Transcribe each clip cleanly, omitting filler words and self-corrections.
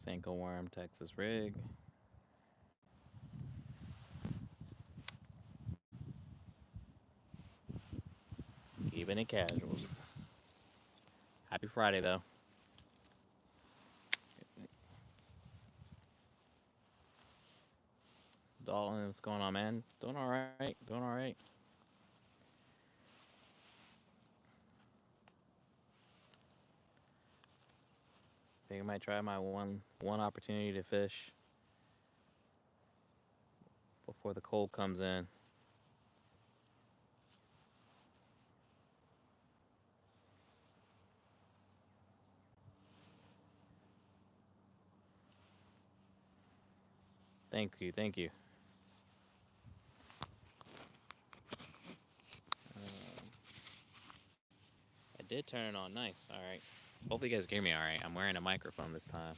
Sanko Worm, Texas Rig. Keeping it casual. Happy Friday, though. Dalton, what's going on, man? Doing all right. Doing all right. Think I might try my one opportunity to fish before the cold comes in. Thank you. Thank you. I did turn it on. Nice. All right. Hopefully, you guys hear me all right. I'm wearing a microphone this time.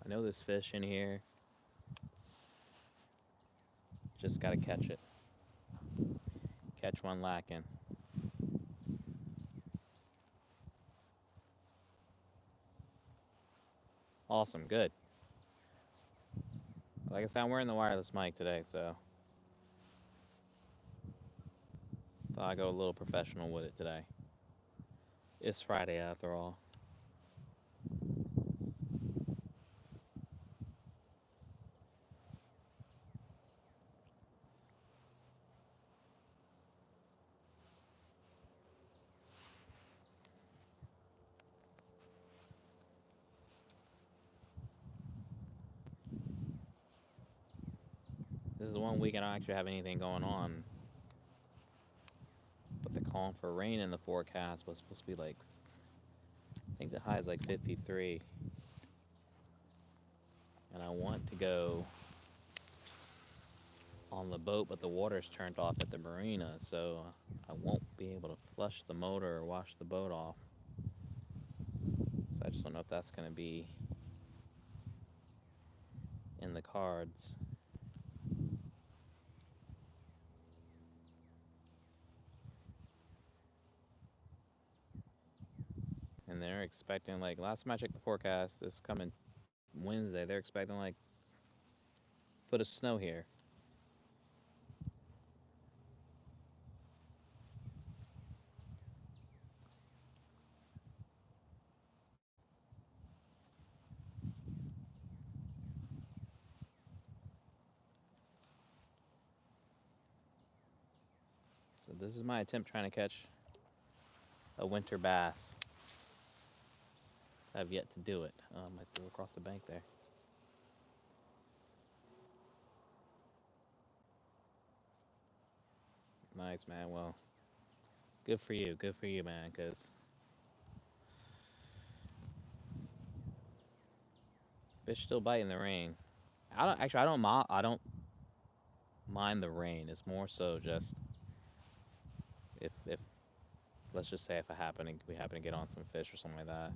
I know there's fish in here. Just got to catch it. Catch one lacking. Awesome. Good. Like I said, I'm wearing the wireless mic today, so thought I'd go a little professional with it today. It's Friday after all. This is the one week I don't actually have anything going on. But the calling for rain in the forecast was supposed to be like, I think the high is like 53. And I want to go on the boat, but the water's turned off at the marina, so I won't be able to flush the motor or wash the boat off. So I just don't know if that's going to be in the cards. And they're expecting, like, last time I checked the forecast, this coming Wednesday, they're expecting like a foot of snow here. So this is my attempt trying to catch a winter bass. I've yet to do it. I threw across the bank there. Nice, man. Well, good for you. Good for you, man. Cause fish still bite in the rain. I don't actually. I don't mind the rain. It's more so just if let's just say if we happen to get on some fish or something like that.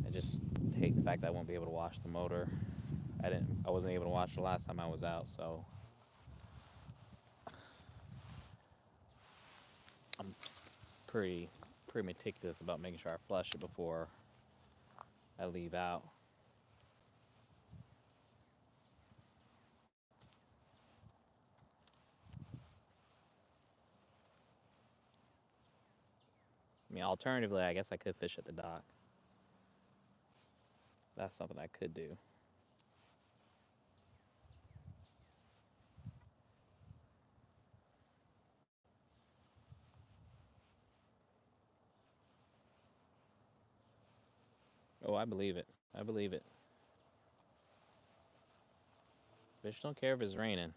I just hate the fact that I won't be able to wash the motor. I wasn't able to wash the last time I was out, so I'm pretty meticulous about making sure I flush it before I leave out. I mean, alternatively, I guess I could fish at the dock. That's something I could do. Oh, I believe it. I believe it. Fish don't care if it's raining.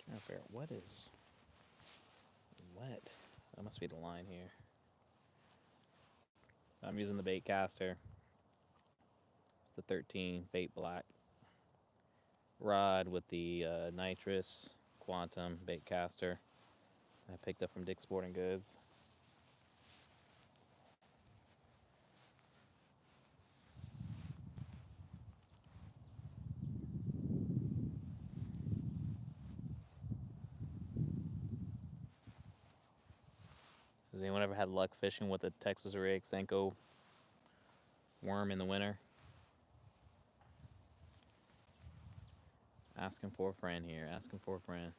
Trying to figure out what is wet. That must be the line here. I'm using the bait caster. It's the 13 bait black. rod with the nitrous quantum bait caster I picked up from Dick's Sporting Goods. Has anyone ever had luck fishing with a Texas rig Senko worm in the winter? Asking for a friend here. Asking for a friend.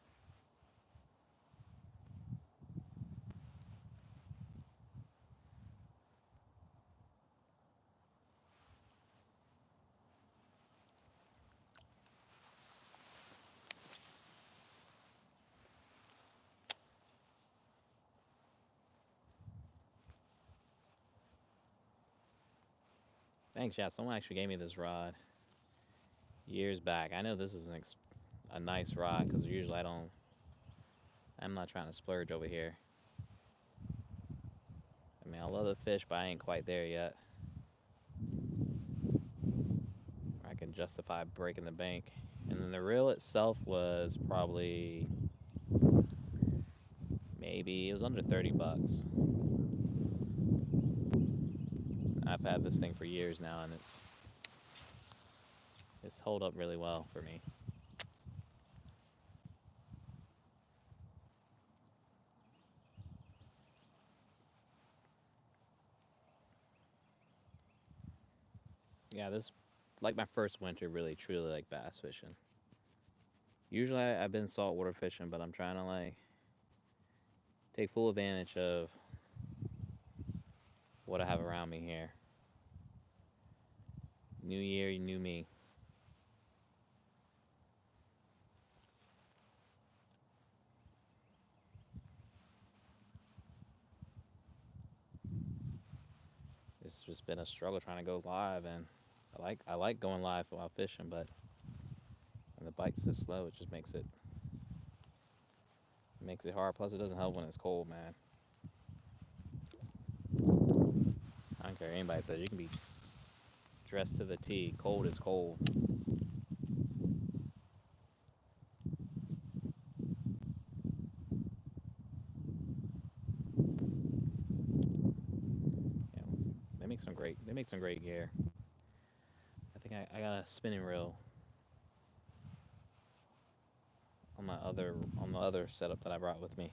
Thanks, yeah. Someone actually gave me this rod years back. I know this is a nice rod because usually I'm not trying to splurge over here. I mean, I love the fish, but I ain't quite there yet. I can justify breaking the bank. And then the reel itself was probably it was under 30 bucks. I've had this thing for years now, and it's held up really well for me. Yeah, this like my first winter really truly like bass fishing. Usually I've been saltwater fishing, but I'm trying to like take full advantage of what I have around me here. New year, new me. It's just been a struggle trying to go live, and I like going live while fishing, but when the bite's this slow, it just makes it hard. Plus, it doesn't help when it's cold, man. I don't care what anybody says. You can be dressed to the T. Cold is cold. You know, they make some great gear. I think I got a spinning reel on the other setup that I brought with me.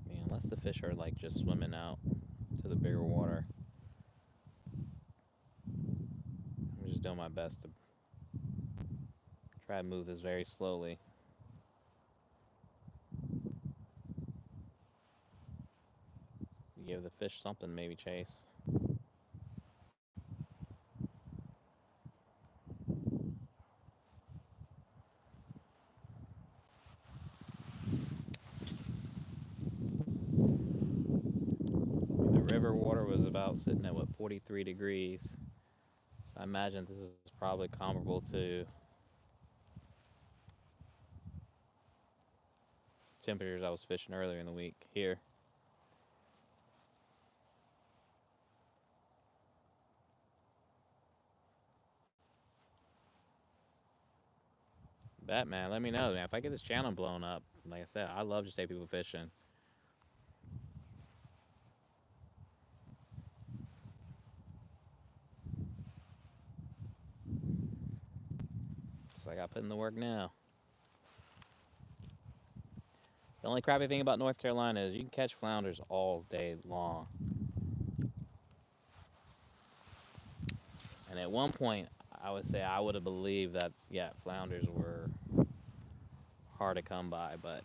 I mean, unless the fish are like just swimming out to the bigger water, I'm just doing my best to try to move this very slowly. Give the fish something, maybe chase. The river water was about sitting at what 43 degrees. So I imagine this is probably comparable to temperatures I was fishing earlier in the week here. Batman, let me know, man. If I get this channel blown up, like I said, I love to take people fishing. So I got put in the work now. The only crappy thing about North Carolina is you can catch flounders all day long. And at one point, I would say I would have believed that, yeah, flounders were hard to come by, but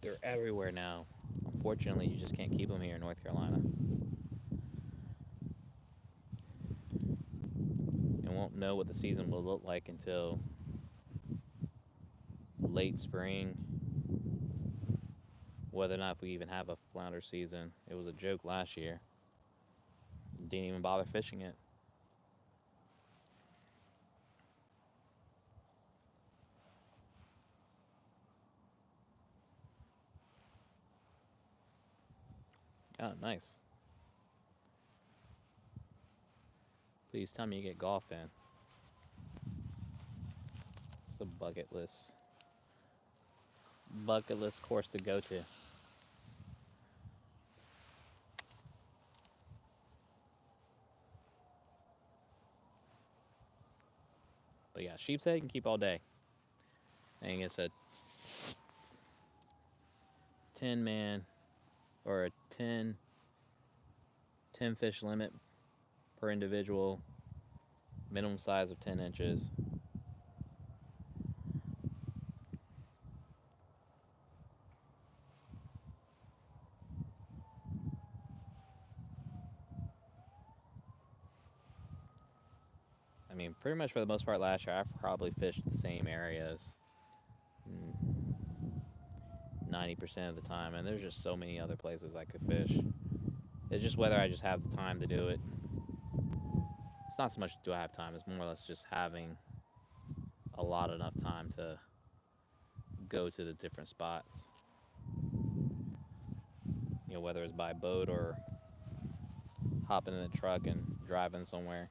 they're everywhere now. Unfortunately, you just can't keep them here in North Carolina. And won't know what the season will look like until late spring. Whether or not if we even have a flounder season. It was a joke last year. Didn't even bother fishing it. Oh, nice. Please tell me you get golf in. It's a bucket list course to go to. But yeah, sheep's head you can keep all day. I think it's a 10-man or a 10 fish limit per individual, minimum size of 10 inches. I mean, pretty much for the most part last year, I've probably fished the same areas 90% of the time, and there's just so many other places I could fish. It's just whether I just have the time to do it. It's not so much do I have time, it's more or less just having a lot enough time to go to the different spots. You know, whether it's by boat or hopping in the truck and driving somewhere.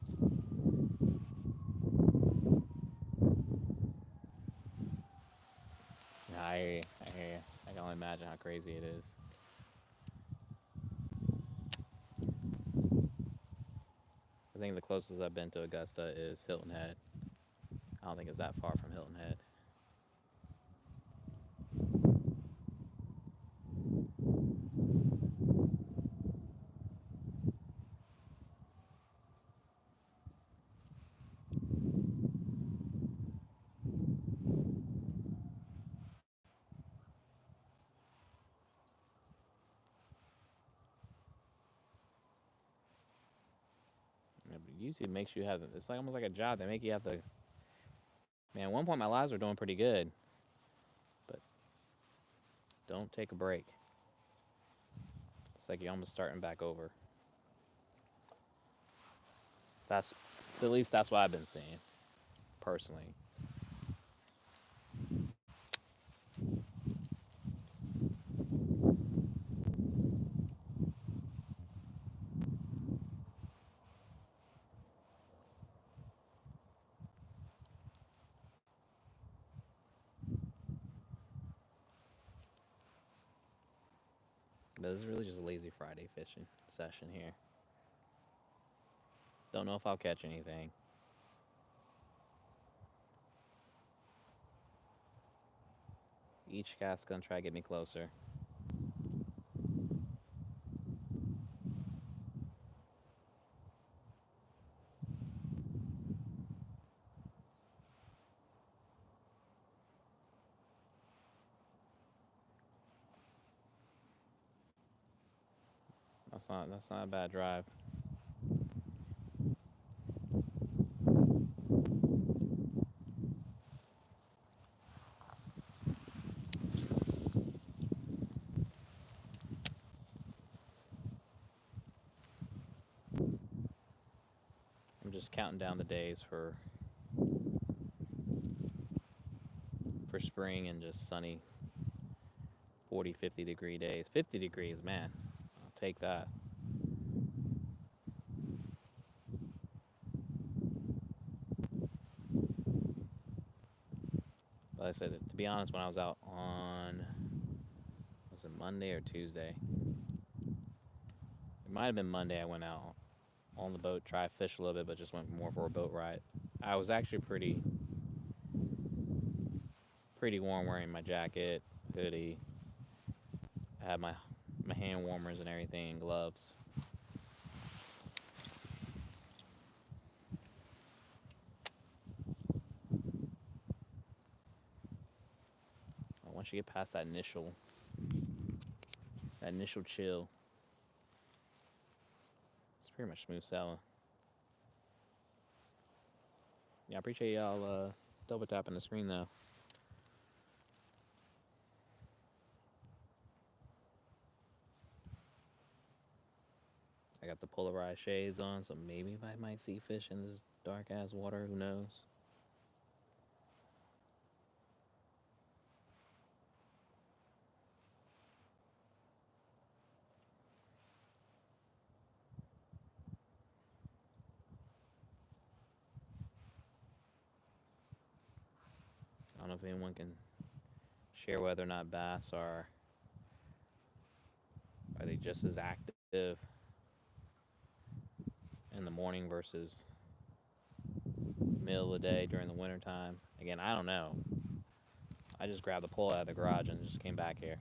I hear you. I hear you. I can only imagine how crazy it is. I think the closest I've been to Augusta is Hilton Head. I don't think it's that far from Hilton Head. Yeah, but YouTube makes you have, it's like almost like a job. They make you have to, man, at one point my lives were doing pretty good, but don't take a break. It's like you're almost starting back over. That's, at least that's what I've been seeing, personally. But this is really just a lazy Friday fishing session here. Don't know if I'll catch anything. Each cast gonna try to get me closer. That's not a bad drive. I'm just counting down the days for spring and just sunny 40, 50 degree days. 50 degrees, man. I'll take that. But like I said, to be honest, when I was out on, was it Monday or Tuesday? It might have been Monday. I went out on the boat, tried to fish a little bit, but just went more for a boat ride. I was actually pretty warm wearing my jacket, hoodie. I had my hand warmers and everything and gloves. Once you get past that initial chill, it's pretty much smooth sailing. Yeah, I appreciate y'all double tapping the screen though. I got the polarized shades on, so maybe I might see fish in this dark ass water. Who knows? if anyone can share whether or not bass are they just as active in the morning versus middle of the day during the wintertime. Again, I don't know. I just grabbed the pole out of the garage and just came back here.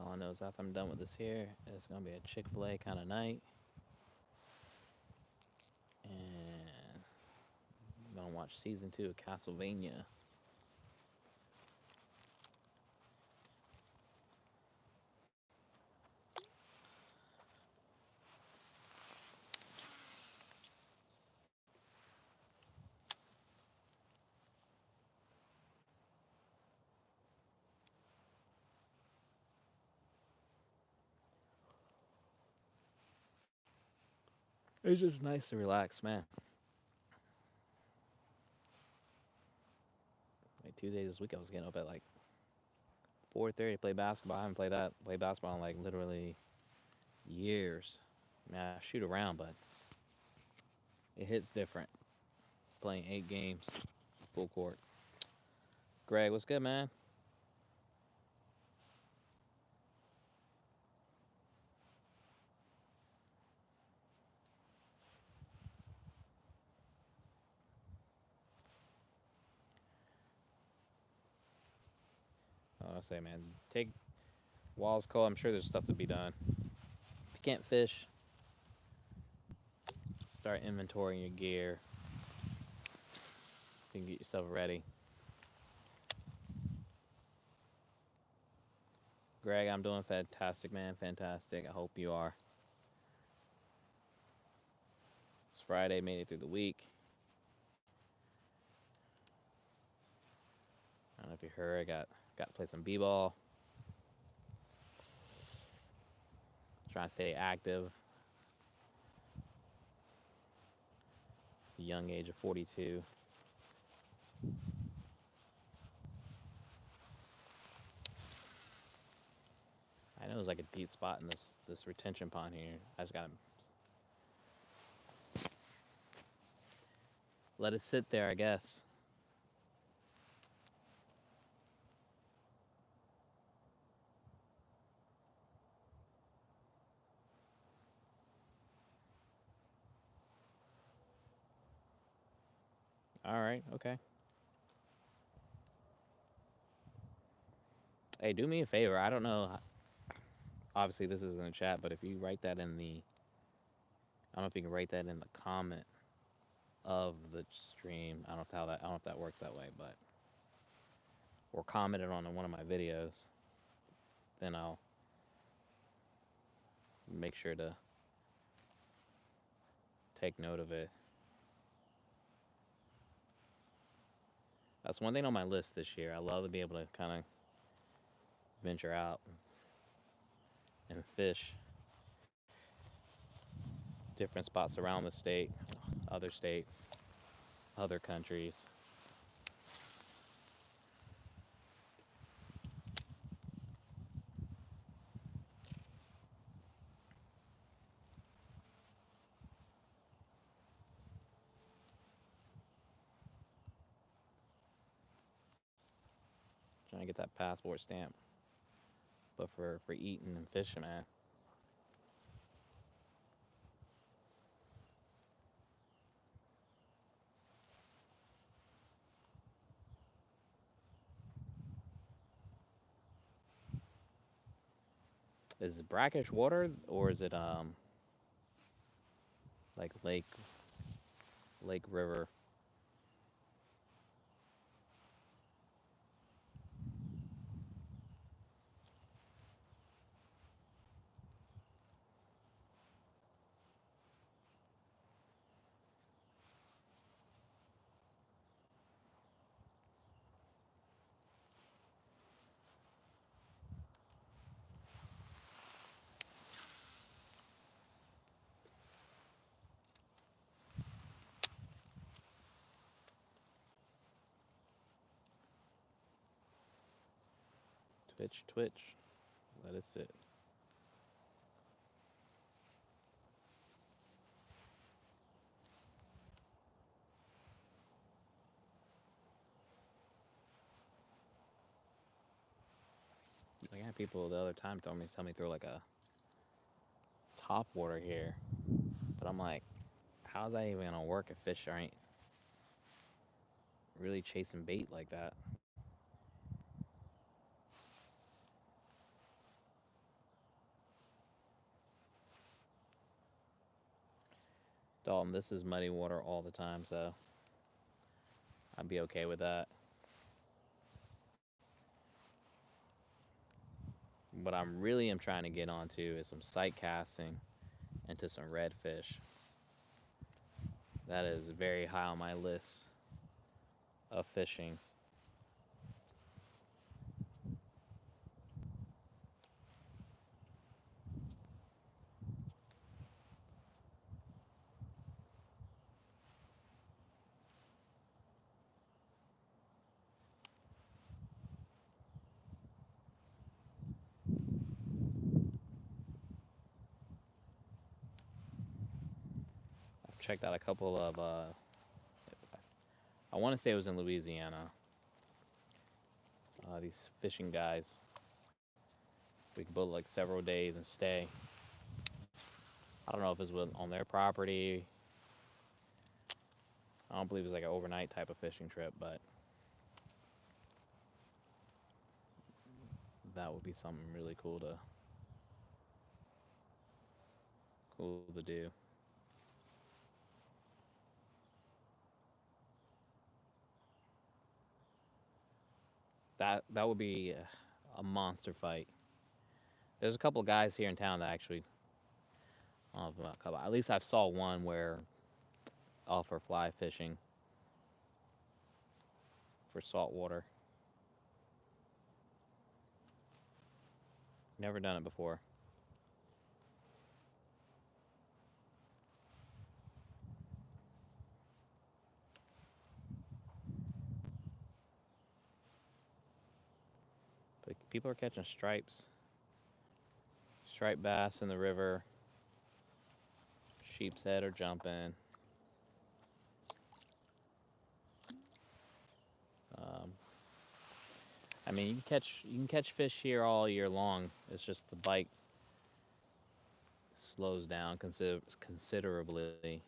All I know is after I'm done with this here, it's gonna be a Chick-fil-A kind of night, and I'm gonna watch season 2 of Castlevania. It's just nice to relax, man. Like 2 days this week, I was getting up at like 4:30 to play basketball. I haven't played basketball in like literally years. I mean, I shoot around, but it hits different. Playing 8 games, full court. Greg, what's good, man? I say, man, take Walls cold. I'm sure there's stuff to be done. If you can't fish, start inventorying your gear. You can get yourself ready. Greg, I'm doing fantastic, man. Fantastic. I hope you are. It's Friday, made it through the week. I don't know if you heard, I got to play some b-ball. Trying to stay active. The young age of 42. I know there's like a deep spot in this retention pond here. I just gotta let it sit there, I guess. All right, okay. Hey, do me a favor. I don't know. Obviously, this isn't a chat, but if you write that in the, I don't know if you can write that in the comment of the stream. I don't know if that works that way, but or comment it on one of my videos. Then I'll make sure to take note of it. That's one thing on my list this year. I love to be able to kind of venture out and fish different spots around the state, other states, other countries. Trying to get that passport stamp, but for eating and fishing, man. Is it brackish water or is it like lake river? Twitch, Twitch. Let it sit. Like I had people the other time tell me throw like a top water here, but I'm like, how's that even gonna work if fish aren't really chasing bait like that? Dalton, this is muddy water all the time, so I'd be okay with that. What I'm really am trying to get onto is some sight casting into some redfish. That is very high on my list of fishing. I've checked out a couple of, I want to say it was in Louisiana. These fishing guys. We could book like several days and stay. I don't know if it's on their property. I don't believe it's like an overnight type of fishing trip, but that would be something really cool to do. That would be a monster fight. There's a couple guys here in town that actually, I don't know, a couple, at least I saw one where offer fly fishing for saltwater. Never done it before. But people are catching stripes, striped bass in the river. Sheep's head are jumping. Um, I mean, you can catch fish here all year long. It's just the bite slows down considerably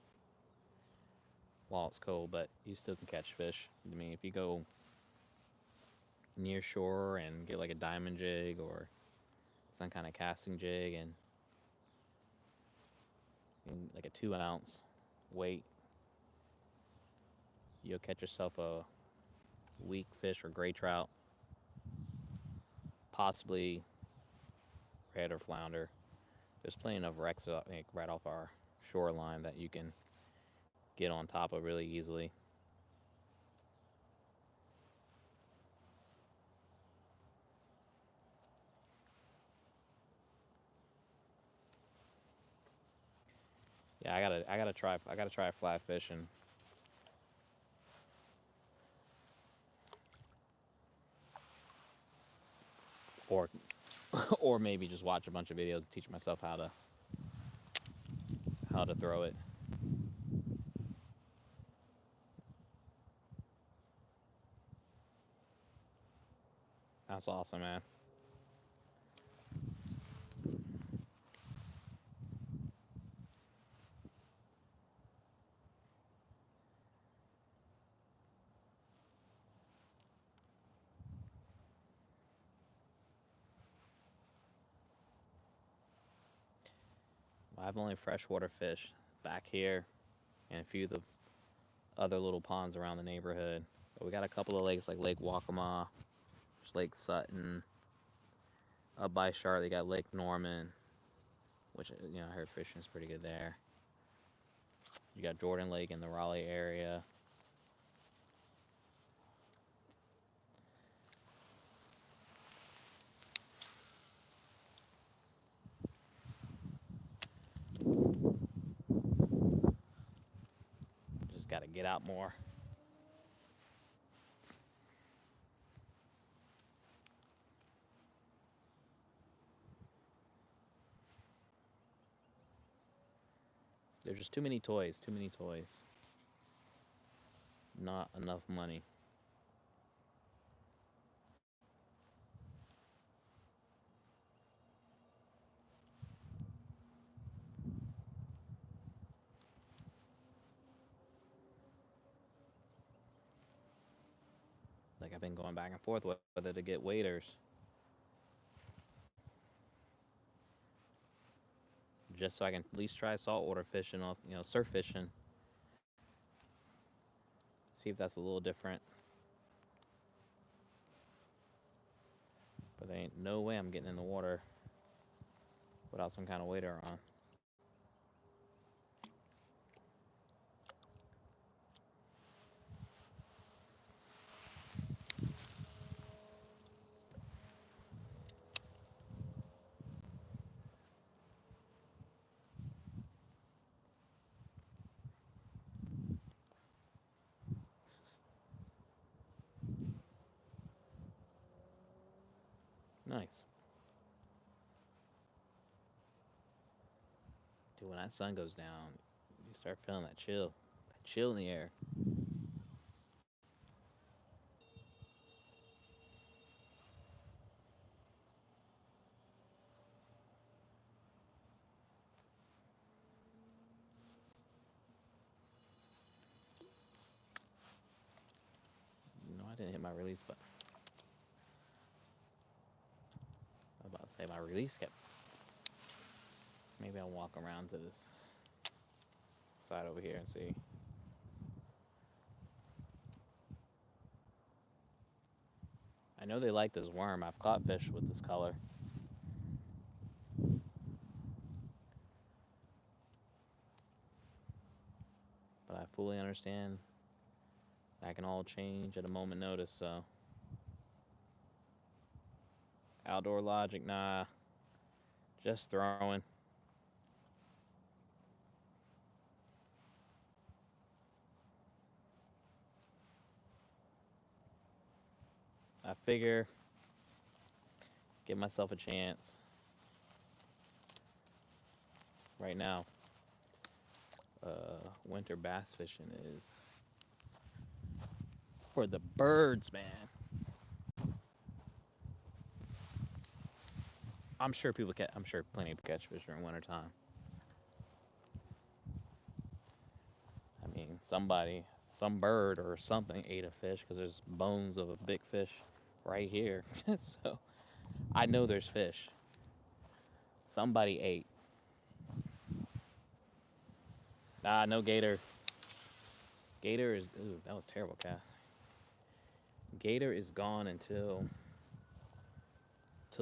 while it's cold, but you still can catch fish. I mean, if you go near shore and get like a diamond jig or some kind of casting jig and like a 2 ounce weight, you'll catch yourself a weak fish or gray trout, possibly red or flounder. There's plenty of wrecks like, right off our shoreline that you can get on top of really easily. Yeah, I gotta try fly fishing. Or or maybe just watch a bunch of videos to teach myself how to throw it. That's awesome, man. I've only freshwater fished back here and a few of the other little ponds around the neighborhood. But we got a couple of lakes like Lake Waccamaw, Lake Sutton. Up by Charlotte, they got Lake Norman, which I heard fishing is pretty good there. You got Jordan Lake in the Raleigh area. Just got to get out more. There's just too many toys. Too many toys. Not enough money. Like I've been going back and forth whether to get waders, just so I can at least try saltwater fishing off, surf fishing. See if that's a little different. But there ain't no way I'm getting in the water without some kind of wader on. Nice. Dude, when that sun goes down, you start feeling that chill in the air. No, I didn't hit my release button. I was about to say my release kept. Maybe I'll walk around to this side over here and see. I know they like this worm. I've caught fish with this color. But I fully understand that can all change at a moment notice, so. Outdoor logic, nah. Just throwing. I figure give myself a chance. Right now, winter bass fishing is for the birds, man. I'm sure I'm sure plenty of people catch fish during wintertime. I mean, some bird or something ate a fish because there's bones of a big fish right here. So I know there's fish. Somebody ate. Nah, no gator. Gator is. Ooh, that was terrible, Cat. Gator is gone until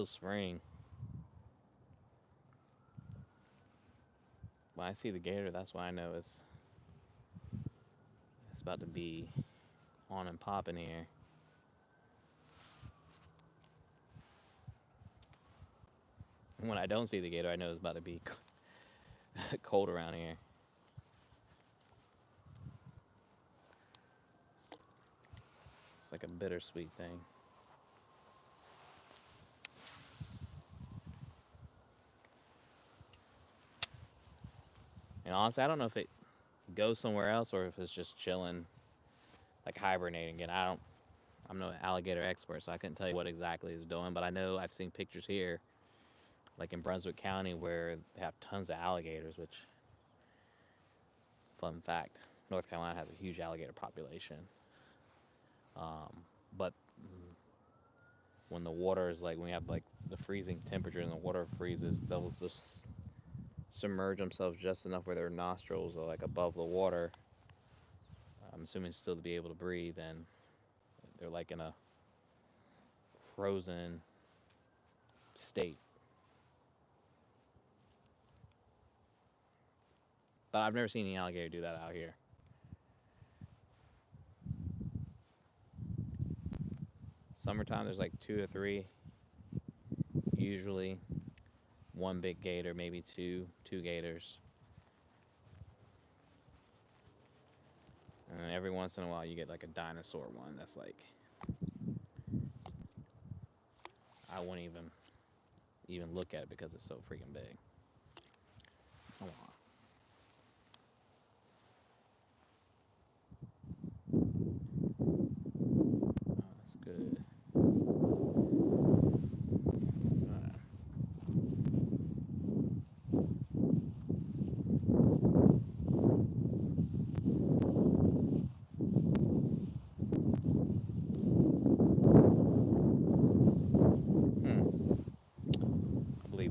spring. When I see the gator, that's why I know it's about to be on and popping here. And when I don't see the gator, I know it's about to be cold around here. It's like a bittersweet thing. And honestly, I don't know if it goes somewhere else or if it's just chilling, like hibernating. And I'm no alligator expert, so I couldn't tell you what exactly it's doing. But I know I've seen pictures here, like in Brunswick County, where they have tons of alligators. Which, fun fact, North Carolina has a huge alligator population. But when the water is like, when we have like the freezing temperature and the water freezes, they'll just submerge themselves just enough where their nostrils are like above the water. I'm assuming still to be able to breathe, and they're like in a frozen state. But I've never seen any alligator do that out here. Summertime, there's like 2 or 3, usually. One big gator, maybe two gators. And every once in a while, you get like a dinosaur one that's like, I wouldn't even look at it because it's so freaking big. Come on.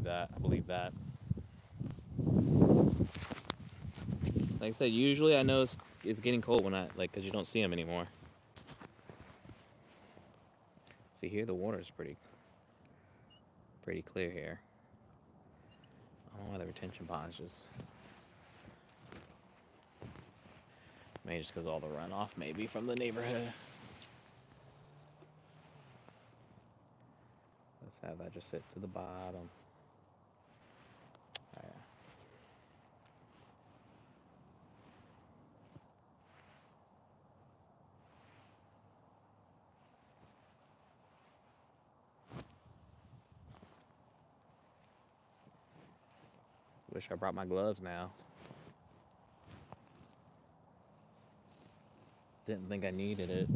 believe that. I believe that. Like I said, usually I know it's getting cold when because you don't see them anymore. See here, the water is pretty clear here. I don't know why the retention pond is just maybe just because all the runoff maybe from the neighborhood. Let's have that just sit to the bottom. All right. Wish I brought my gloves now. Didn't think I needed it.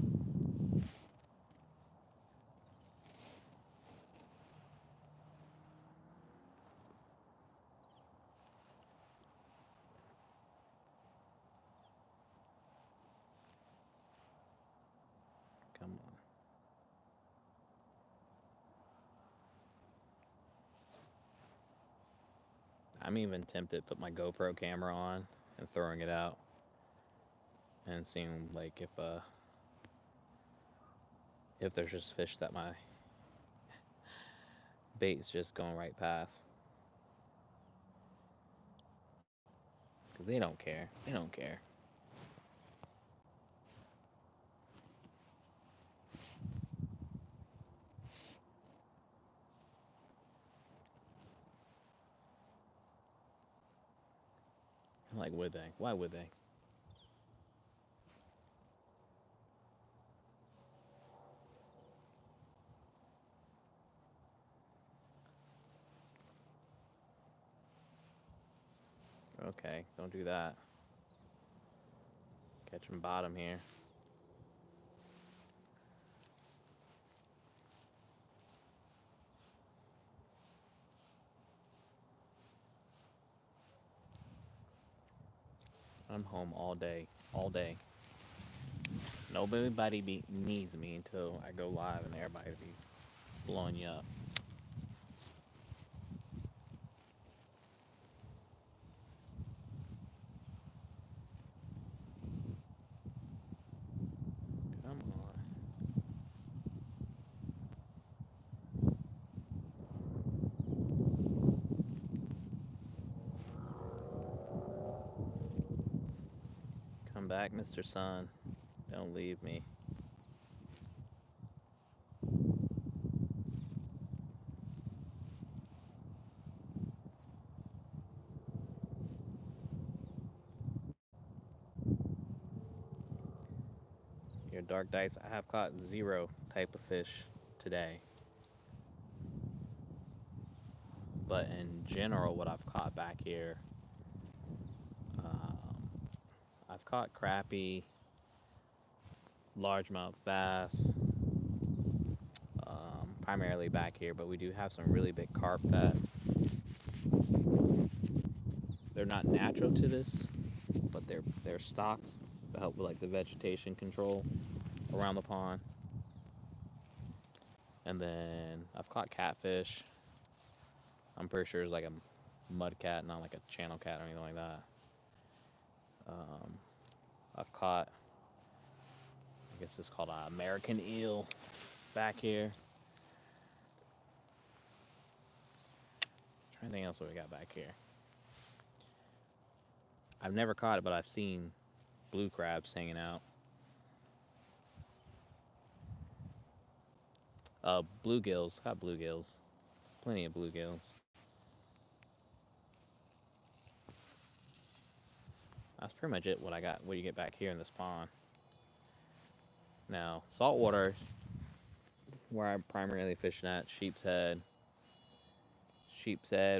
Come on. I'm even tempted to put my GoPro camera on and throwing it out and seeing like if there's just fish that my bait's just going right past. Because they don't care. They don't care. I'm like, would they? Why would they? Okay, don't do that. Catching bottom here. I'm home all day. All day. Nobody needs me until I go live and everybody be blowing you up. Come on. Come back, Mr. Sun. Don't leave me. Your dark dice, I have caught 0 type of fish today. But in general, what I've caught back here, um, I've caught crappie, largemouth bass, primarily back here, but we do have some really big carp that they're not natural to this, but they're stocked to help with like the vegetation control around the pond. And then I've caught catfish. I'm pretty sure it's like a mud cat, not like a channel cat or anything like that. I've caught, I guess it's called an American eel back here. I'm trying to think else what we got back here. I've never caught it, but I've seen blue crabs hanging out. Bluegills. Got bluegills. Plenty of bluegills. That's pretty much it. What I got. What you get back here in this pond. Now, saltwater, where I'm primarily fishing at, sheep's head,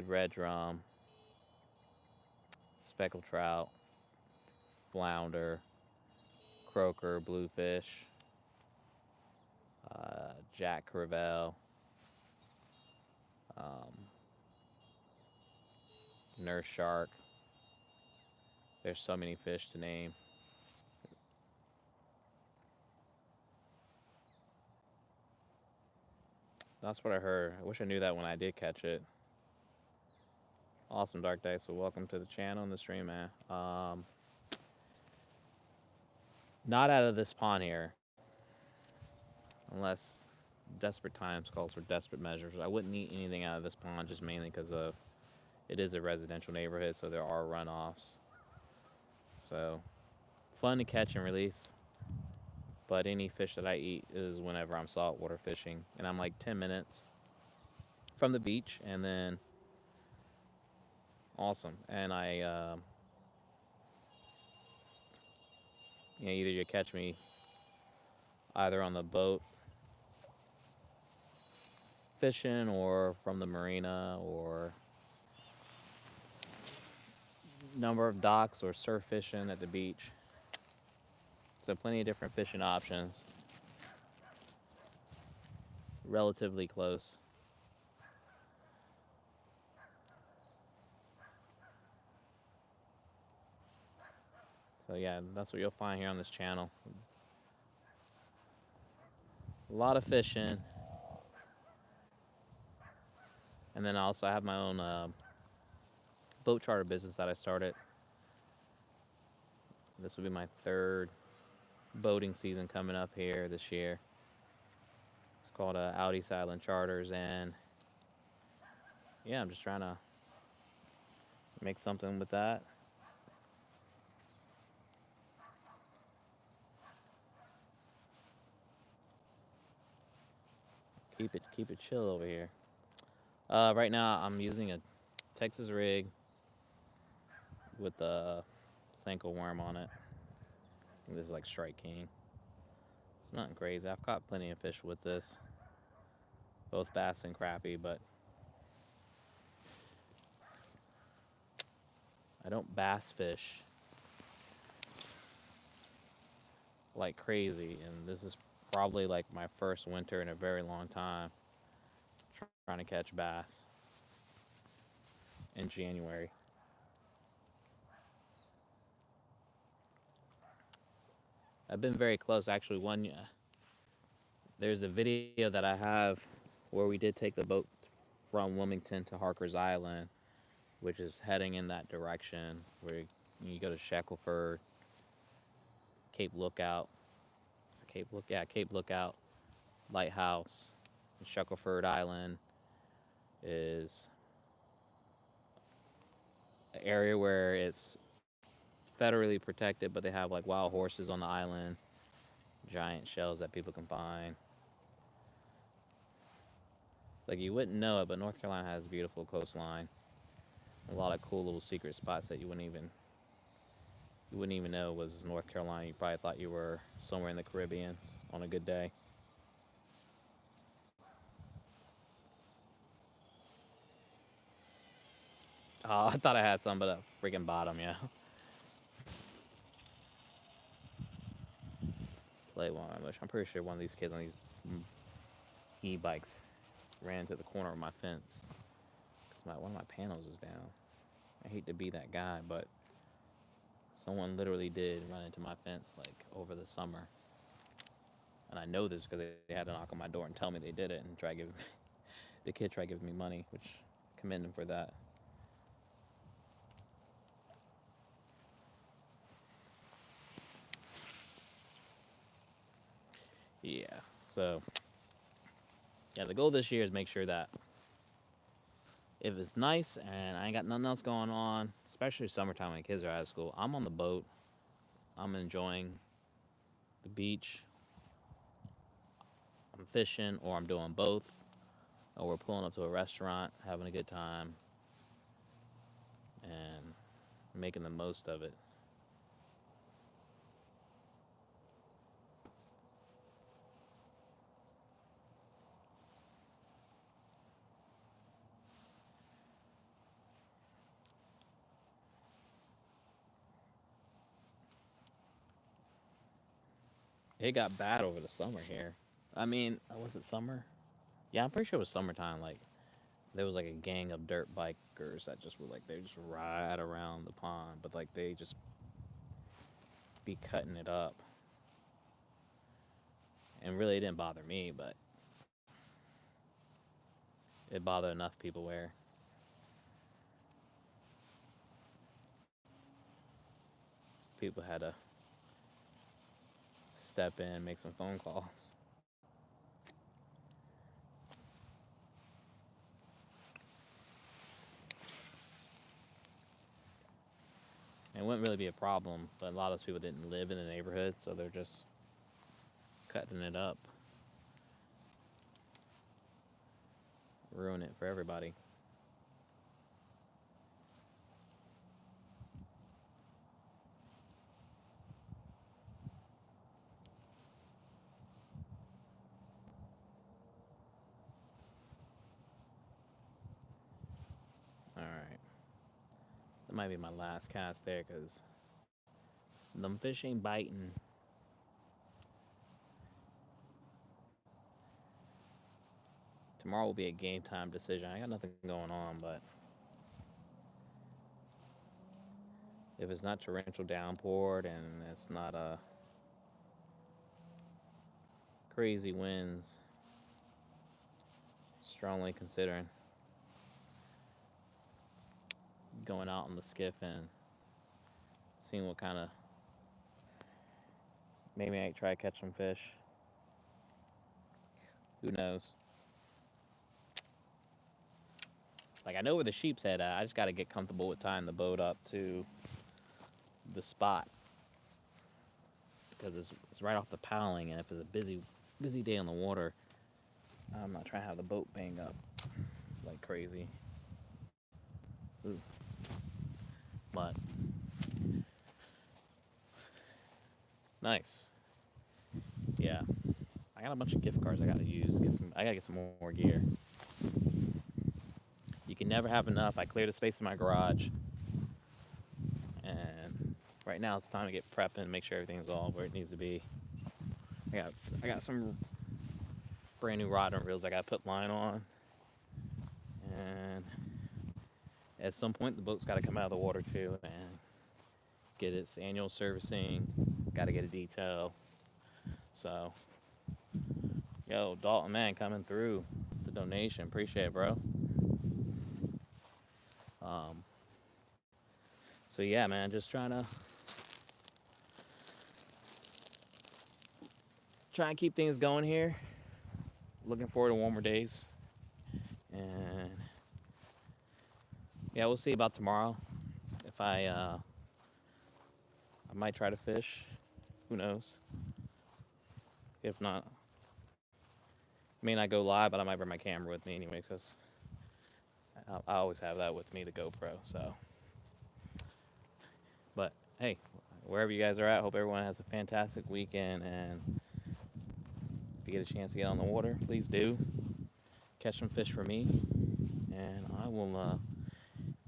red drum, speckled trout, flounder, croaker, bluefish, jack crevalle, nurse shark. There's so many fish to name. That's what I heard. I wish I knew that when I did catch it. Awesome, Dark Dice. So welcome to the channel and the stream, man. Not out of this pond here, unless desperate times calls for desperate measures. I wouldn't eat anything out of this pond just mainly because of it is a residential neighborhood, so there are runoffs. So fun to catch and release, but any fish that I eat is whenever I'm saltwater fishing, and I'm like 10 minutes from the beach, and then awesome. And either you catch me either on the boat fishing or from the marina or number of docks or surf fishing at the beach. So plenty of different fishing options. Relatively close. So yeah, that's what you'll find here on this channel. A lot of fishing. And then also I have my own boat charter business that I started. This will be my third boating season coming up here this year. It's called Out East Island Charters, and yeah, I'm just trying to make something with that. Keep it chill over here. Right now I'm using a Texas rig with a Senko worm on it. This is like Strike King. It's nothing crazy. I've caught plenty of fish with this, both bass and crappie, but I don't bass fish like crazy, and this is probably like my first winter in a very long time trying to catch bass in January. I've been very close. Actually, there's a video that I have where we did take the boat from Wilmington to Harker's Island, which is heading in that direction, where you go to Shackleford, Cape Lookout. Cape Lookout Lighthouse. Shackleford Island is an area where it's federally protected, but they have like wild horses on the island, giant shells that people can find. Like you wouldn't know it, but North Carolina has a beautiful coastline. A lot of cool little secret spots that you wouldn't even know was North Carolina. You probably thought you were somewhere in the Caribbean on a good day. Oh, I thought I had some, but a freaking bottom, yeah. Play one. I'm pretty sure one of these kids on these e-bikes ran to the corner of my fence because one of my panels is down. I hate to be that guy, but someone literally did run into my fence like over the summer, and I know this because they had to knock on my door and tell me they did it and try giving the kid tried giving me money, which I commend him for that. Yeah. So yeah, the goal this year is make sure that if it's nice and I ain't got nothing else going on, especially summertime when kids are out of school, I'm on the boat. I'm enjoying the beach. I'm fishing, or I'm doing both, or we're pulling up to a restaurant, having a good time, and making the most of it. It got bad over the summer here. I mean, was it summer? Yeah, I'm pretty sure it was summertime. Like, there was like a gang of dirt bikers that just would like they just ride around the pond, but like they just be cutting it up. And really, it didn't bother me, but it bothered enough people where people had to step in, make some phone calls. It wouldn't really be a problem, but a lot of those people didn't live in the neighborhood, so they're just cutting it up. Ruin it for everybody. Alright. That might be my last cast there, because them fish ain't biting. Tomorrow will be a game time decision. I got nothing going on, but if it's not torrential downpour and it's not crazy winds, strongly considering going out on the skiff and seeing what kind of, maybe I try to catch some fish. Who knows? Like, I know where the sheep's head at. I just got to get comfortable with tying the boat up to the spot, because it's right off the paling, and if it's a busy day on the water, I'm not trying to have the boat bang up like crazy. Ooh. But nice. Yeah, I got a bunch of gift cards I gotta use. I gotta get some more gear. You can never have enough. I cleared the space in my garage, and right now it's time to get prepping and make sure everything's all where it needs to be. I got some brand new rod and reels I gotta put line on, and at some point the boat's gotta come out of the water too and get its annual servicing. Gotta get a detail. So, yo, Dalton, man, coming through the donation. Appreciate it, bro. So yeah, man, just trying to keep things going here. Looking forward to warmer days. And yeah, we'll see about tomorrow. If I might try to fish. Who knows? If not, I may not go live, but I might bring my camera with me anyway, because I always have that with me, the GoPro. So, but hey, wherever you guys are at, hope everyone has a fantastic weekend. And if you get a chance to get on the water, please do. Catch some fish for me, and I will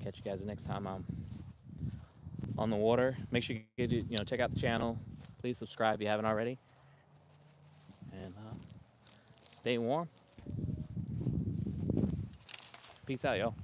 catch you guys the next time I'm on the water. Make sure you check out the channel. Please subscribe if you haven't already, and stay warm. Peace out, y'all.